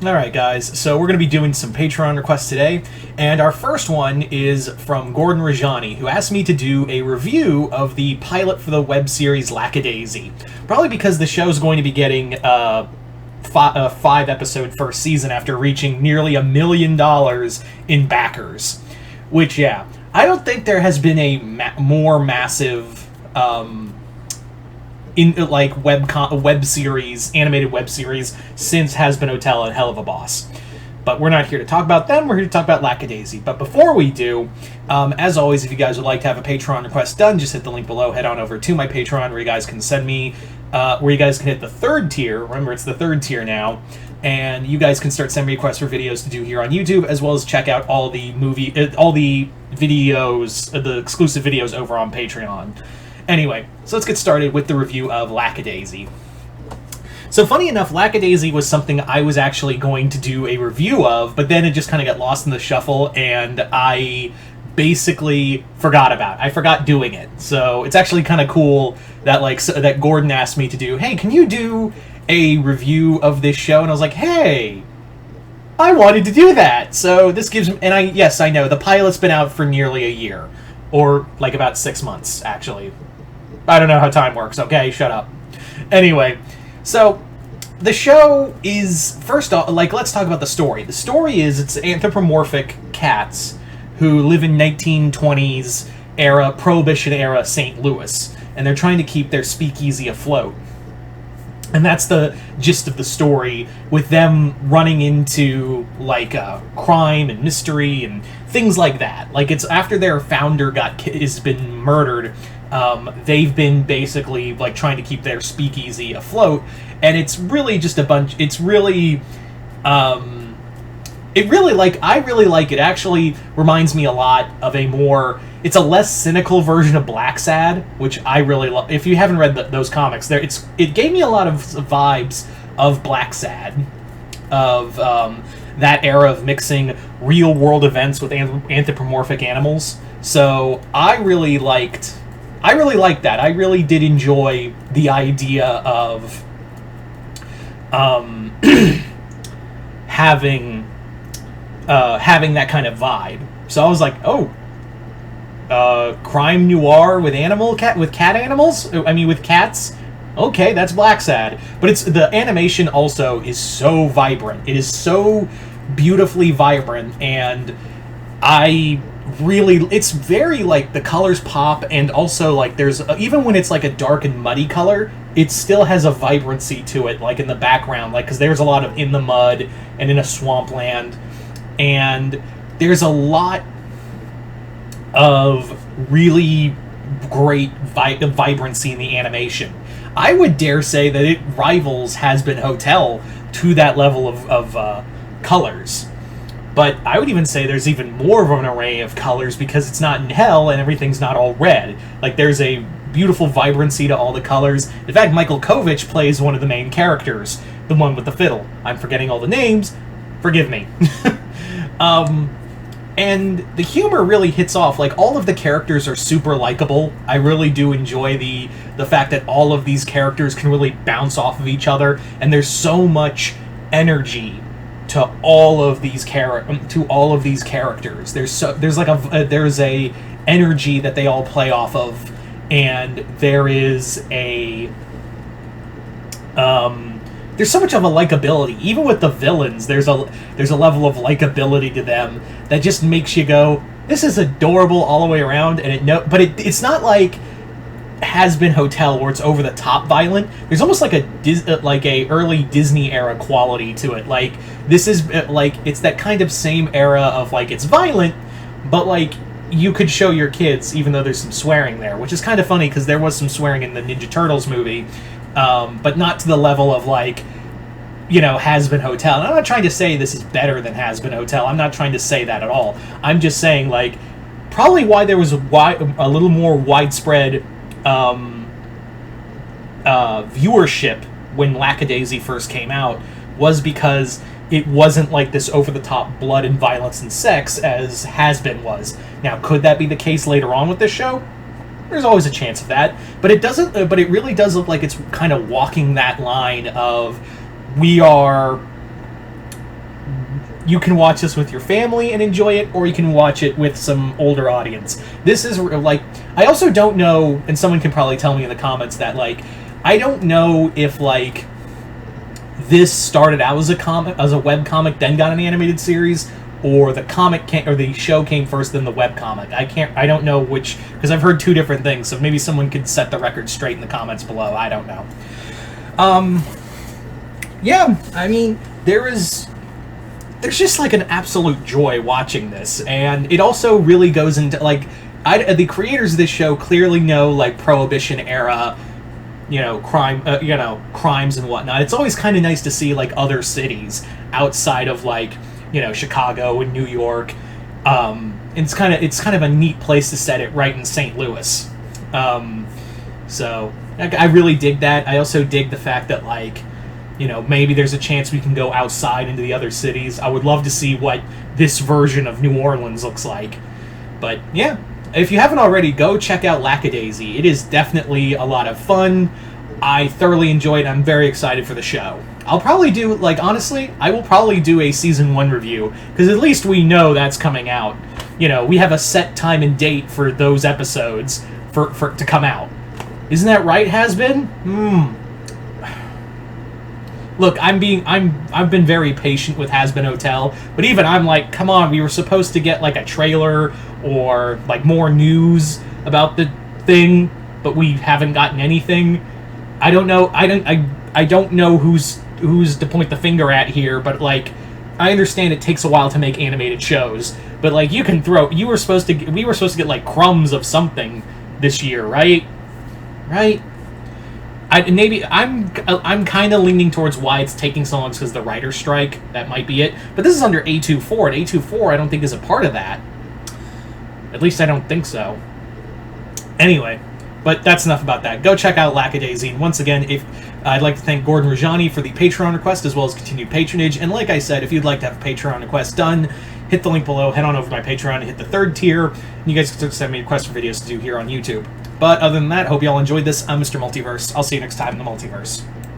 Alright guys, so we're going to be doing some Patreon requests today, and our first one is from Gordon Rajani, who asked me to do a review of the pilot for the web series Lackadaisy. Probably because the show's going to be getting a 5-episode first season after reaching nearly $1 million in backers. Which, yeah, I don't think there has been a more massive web series, animated web series, since Has Been Hotel and Hell of a Boss. But we're not here to talk about them, we're here to talk about Lackadaisy. But before we do, as always, if you guys would like to have a Patreon request done, just hit the link below, head on over to my Patreon, where you guys can send me, where you guys can hit the 3rd tier, remember it's the 3rd tier now, and you guys can start sending me requests for videos to do here on YouTube, as well as check out all the videos, the exclusive videos over on Patreon. Anyway, so let's get started with the review of Lackadaisy. So funny enough, Lackadaisy was something I was actually going to do a review of, but then it just kind of got lost in the shuffle, and I basically forgot about it. I forgot doing it. So it's actually kind of cool that that Gordon asked me to do, hey, can you do a review of this show? And I was like, hey, I wanted to do that. So this gives me, and yes, I know, the pilot's been out for nearly a year. Or, like, about 6 months, actually. I don't know how time works, okay? Shut up. Anyway, so, the show is, first off, let's talk about the story. The story is, it's anthropomorphic cats who live in 1920s era, Prohibition-era St. Louis. And they're trying to keep their speakeasy afloat. And that's the gist of the story, with them running into, crime and mystery and things like that. Like, it's after their founder has been murdered, they've been basically, trying to keep their speakeasy afloat, and it's really just a bunch, it's really, I really like it. Actually reminds me a lot of it's a less cynical version of Black Sad, which I really love. If you haven't read those comics, it gave me a lot of vibes of Black Sad, of that era of mixing real world events with anthropomorphic animals. So I really liked that. I really did enjoy the idea of having that kind of vibe. So I was like, oh, crime noir with cat animals? I mean, with cats? Okay, that's Black Sad. But the animation also is so vibrant. It is so beautifully vibrant, and it's very, the colors pop, and also, there's, even when it's, a dark and muddy color, it still has a vibrancy to it, in the background, because there's a lot of in the mud and in a swampland, and there's a lot of really great vibrancy in the animation. I would dare say that it rivals Has Been Hotel to that level of colors. But I would even say there's even more of an array of colors because it's not in hell and everything's not all red. There's a beautiful vibrancy to all the colors. In fact, Michael Kovich plays one of the main characters, the one with the fiddle. I'm forgetting all the names. Forgive me. And the humor really hits off. All of the characters are super likable. I really do enjoy the fact that all of these characters can really bounce off of each other, and there's so much energy to all of these characters. There's a energy that they all play off of, and there's so much of a likability. Even with the villains, there's a level of likability to them that just makes you go, this is adorable all the way around. And it's not like Has Been Hotel where it's over the top violent. There's almost a early Disney era quality to it. This is it's that kind of same era of it's violent, but you could show your kids, even though there's some swearing there, which is kind of funny because there was some swearing in the Ninja Turtles movie. But not to the level of Has Been Hotel. And I'm not trying to say this is better than Has Been Hotel. I'm not trying to say that at all. I'm just saying probably why there was a little more widespread viewership when Lackadaisy first came out was because it wasn't this over-the-top blood and violence and sex as Has Been was. Now, could that be the case later on with this show? There's always a chance of that, but it doesn't. But it really does look like it's kind of walking that line of we are you can watch this with your family and enjoy it, or you can watch it with some older audience. This is, like, I also don't know, and someone can probably tell me in the comments that, like, I don't know if, like, this started out as a comic, as a webcomic, then got an animated series, or the or the show came first, then the webcomic. I don't know which, because I've heard two different things, so maybe someone could set the record straight in the comments below. I don't know. Yeah, I mean, there's just, like, an absolute joy watching this, and it also really goes into, like, the creators of this show clearly know, like, Prohibition era, crimes and whatnot. It's always kind of nice to see, like, other cities outside of, like, Chicago and New York. It's kind of a neat place to set it right in St. Louis. So I really dig that. I also dig the fact that, like, maybe there's a chance we can go outside into the other cities. I would love to see what this version of New Orleans looks like. But yeah, if you haven't already, go check out Lackadaisy. It is definitely a lot of fun. I thoroughly enjoyed it. I'm very excited for the show. I'll probably do, like, honestly, I will probably do a Season 1 review, because at least we know that's coming out. We have a set time and date for those episodes to come out. Isn't that right, Has-Been? Look, I've been very patient with Has-Been Hotel, but even I'm like, come on, we were supposed to get, like, a trailer or, like, more news about the thing, but we haven't gotten anything. I don't know. I don't know who's to point the finger at here, but, like, I understand it takes a while to make animated shows, but, like, we were supposed to get, like, crumbs of something this year, right? Right? I'm kind of leaning towards why it's taking so long because of the writer's strike. That might be it. But this is under A24, and A24 I don't think is a part of that. At least I don't think so. Anyway, but that's enough about that. Go check out Lackadaisy. And once again, I'd like to thank Gordon Rajani for the Patreon request as well as continued patronage. And like I said, if you'd like to have a Patreon request done, hit the link below, head on over to my Patreon and hit the 3rd tier, and you guys can send me requests for videos to do here on YouTube. But other than that, hope you all enjoyed this. I'm Mr. Multiverse. I'll see you next time in the Multiverse.